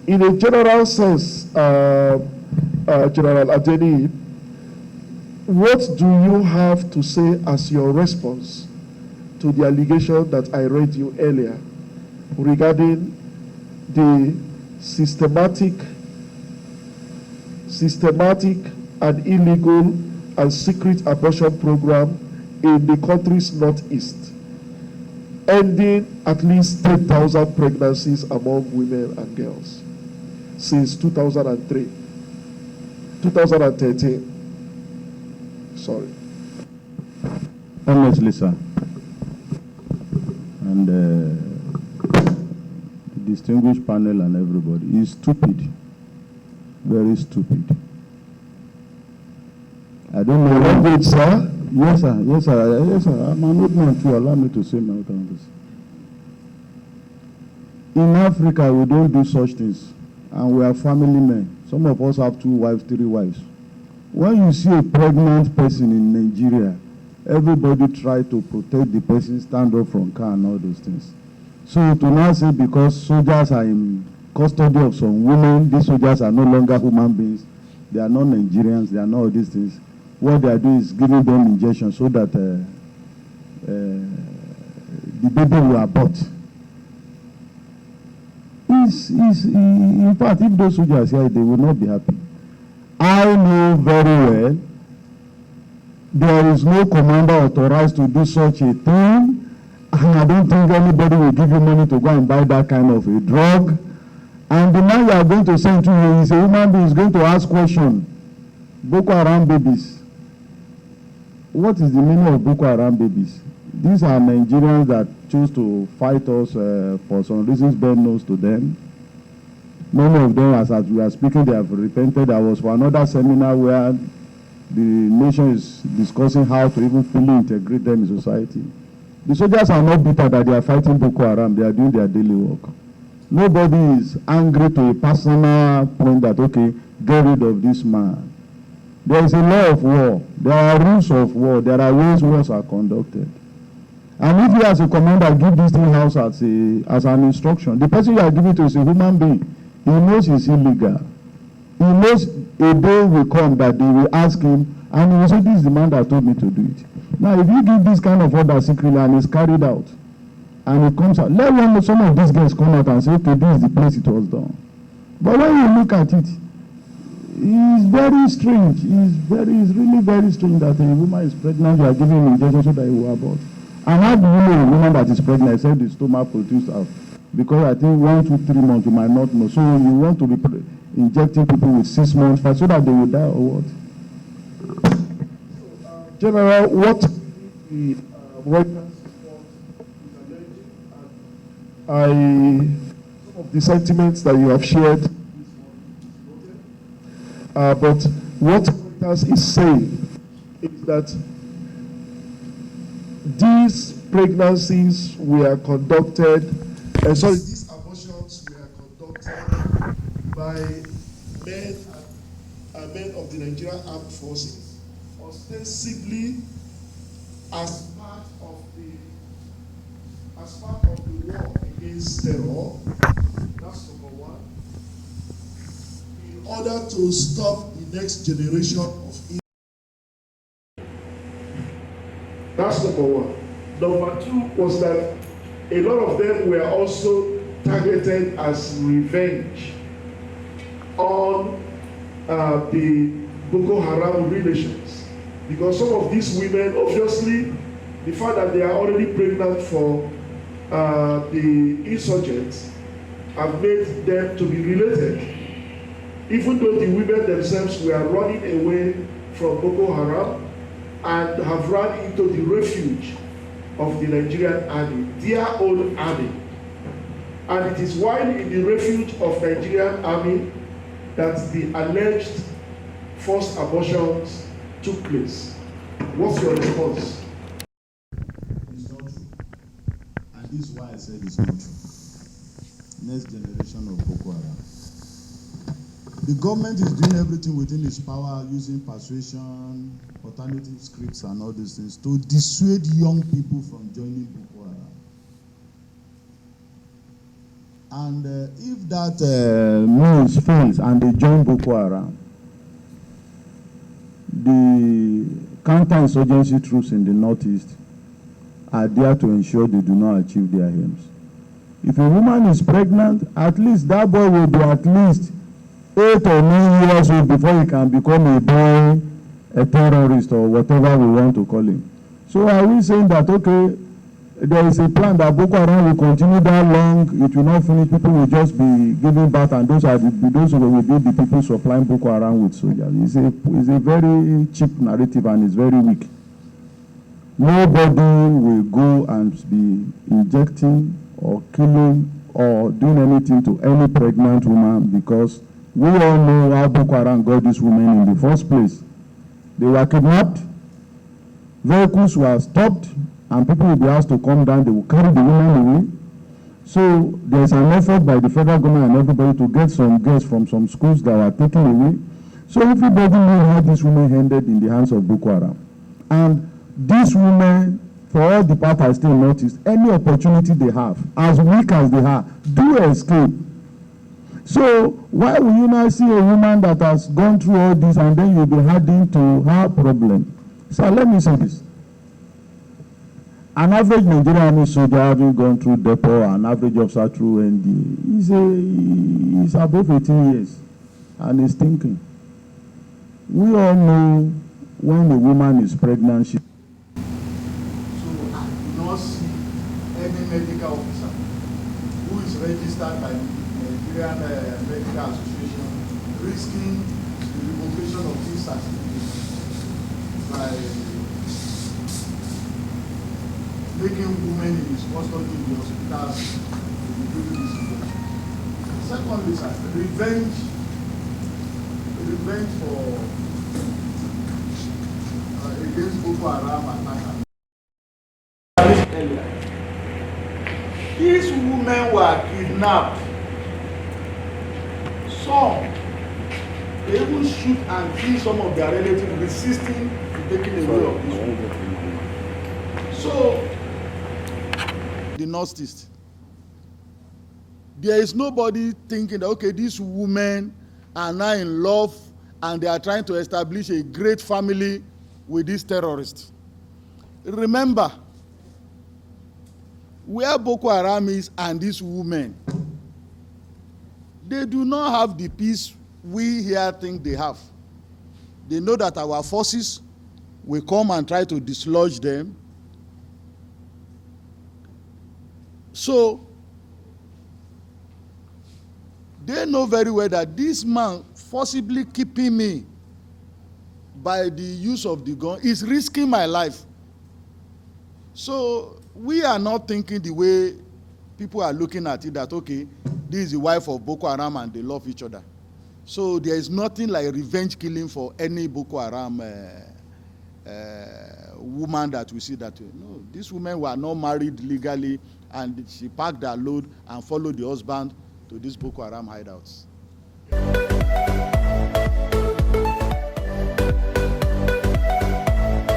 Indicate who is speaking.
Speaker 1: In a general sense, General Adeniyi, what do you have to say as your response to the allegation that I read you earlier regarding the systematic and illegal and secret abortion program in the country's northeast, ending at least 10,000 pregnancies among women and girls since 2013. Sorry.
Speaker 2: Honestly, sir, and the distinguished panel and everybody, is stupid, very stupid. I don't know.
Speaker 1: Language, sir?
Speaker 2: Yes, sir. Yes, sir. Yes, sir. I'm an old man too. Allow me to say my own. In Africa, we don't do such things, and we are family men. Some of us have 2 wives, 3 wives. When you see a pregnant person in Nigeria, everybody try to protect the person, stand up from car and all those things. So to now say because soldiers are in custody of some women, these soldiers are no longer human beings, they are not Nigerians, they are not all these things. What they are doing is giving them injections so that the baby will abort. In fact, if those soldiers here, they will not be happy. I know very well there is no commander authorized to do such a thing, and I don't think anybody will give you money to go and buy that kind of a drug. And the man you are going to send to you is a human being, is going to ask questions. Boko Haram babies. What is the meaning of Boko Haram babies? These are Nigerians that choose to fight us for some reasons best known to them. Many of them, as we are speaking, they have repented. I was for another seminar where the nation is discussing how to even fully integrate them in society. The soldiers are not bitter that they are fighting Boko Haram. They are doing their daily work. Nobody is angry to a personal point that, okay, get rid of this man. There is a law of war. There are rules of war. There are ways wars are conducted. And if you as a commander give this thing house as an instruction, the person you are giving to is a human being. He knows it's illegal. He knows a day will come that they will ask him, and he will say, this is the man that told me to do it. Now, if you give this kind of order secretly and it's carried out, and it comes out, let alone some of these guys come out and say, okay, this is the place it was done. But when you look at it, it's very strange. It's really very strange that a woman is pregnant, you are giving him injection so that he will abort. And how do you know a woman that is pregnant except the stomach produced out? Because I think 1, 2, 3 months you might not know. So you want to be injecting people with 6 months so that they will die or what?
Speaker 1: General, what the Reuters report is alleging, some of the sentiments that you have shared, but what Reuters is saying is that these pregnancies were conducted, these abortions were conducted by men of the Nigerian Armed Forces, ostensibly as part of the war against terror. That's number one. In order to stop the next generation of Israel. That's number one. Number two was that a lot of them were also targeted as revenge on the Boko Haram relations. Because some of these women, obviously, the fact that they are already pregnant for the insurgents have made them to be related. Even though the women themselves were running away from Boko Haram and have run into the refuge of the Nigerian army, their own army. And it is while in the refuge of Nigerian army that the alleged forced abortions took place. What's your response?
Speaker 2: It's not true. And this is why I said it's not true. Next generation of Boko Haram. The government is doing everything within its power, using persuasion, alternative scripts and all these things to dissuade young people from joining Boko Haram. And if that means fails and they join Boko Haram, the counter-insurgency troops in the northeast are there to ensure they do not achieve their aims. If a woman is pregnant, at least that boy will be at least 8 or 9 years old before he can become a boy, a terrorist, or whatever we want to call him. So are we saying that, okay, there is a plan that Boko Haram will continue that long, it will not finish, people will just be giving birth, and those who will be the people supplying Boko Haram with soldiers? It's a very cheap narrative and it's very weak. Nobody will go and be injecting or killing or doing anything to any pregnant woman, because we all know how Boko Haram got these women in the first place. They were kidnapped, vehicles were stopped, and people will be asked to come down, they will carry the women away. So there's an effort by the federal government and everybody to get some girls from some schools that were taken away. So everybody knows how these women ended in the hands of Boko Haram. And these women, for all the part I still noticed, any opportunity they have, as weak as they are, do escape. So why will you not see a woman that has gone through all this and then you'll be adding to her problem? So let me say this. An average Nigerian Army soldier having gone through depot, an average officer through ND, he's above 18 years and he's thinking. We all know when a woman is pregnant, she...
Speaker 3: So I do not see any medical officer who is registered by the Nigerian Medical Association risking the revocation of this certificate by making women in his custody in the hospitals to be doing this work. Secondly, sir, revenge for against Boko Haram attack. These women were kidnapped. Some, they even shoot and kill some of their relatives, resisting to taking away of these women. So, the Northeast, there is nobody thinking that, okay, these women are now in love and they are trying to establish a great family with these terrorists. Remember, where Boko Haram is and these women, they do not have the peace we here think they have. They know that our forces will come and try to dislodge them. So, they know very well that this man forcibly keeping me by the use of the gun is risking my life. So, we are not thinking the way people are looking at it, that, okay, this is the wife of Boko Haram and they love each other. So, there is nothing like revenge killing for any Boko Haram woman that we see that way. No, these women were not married legally, and she packed her load and followed the husband to these Boko Haram hideouts.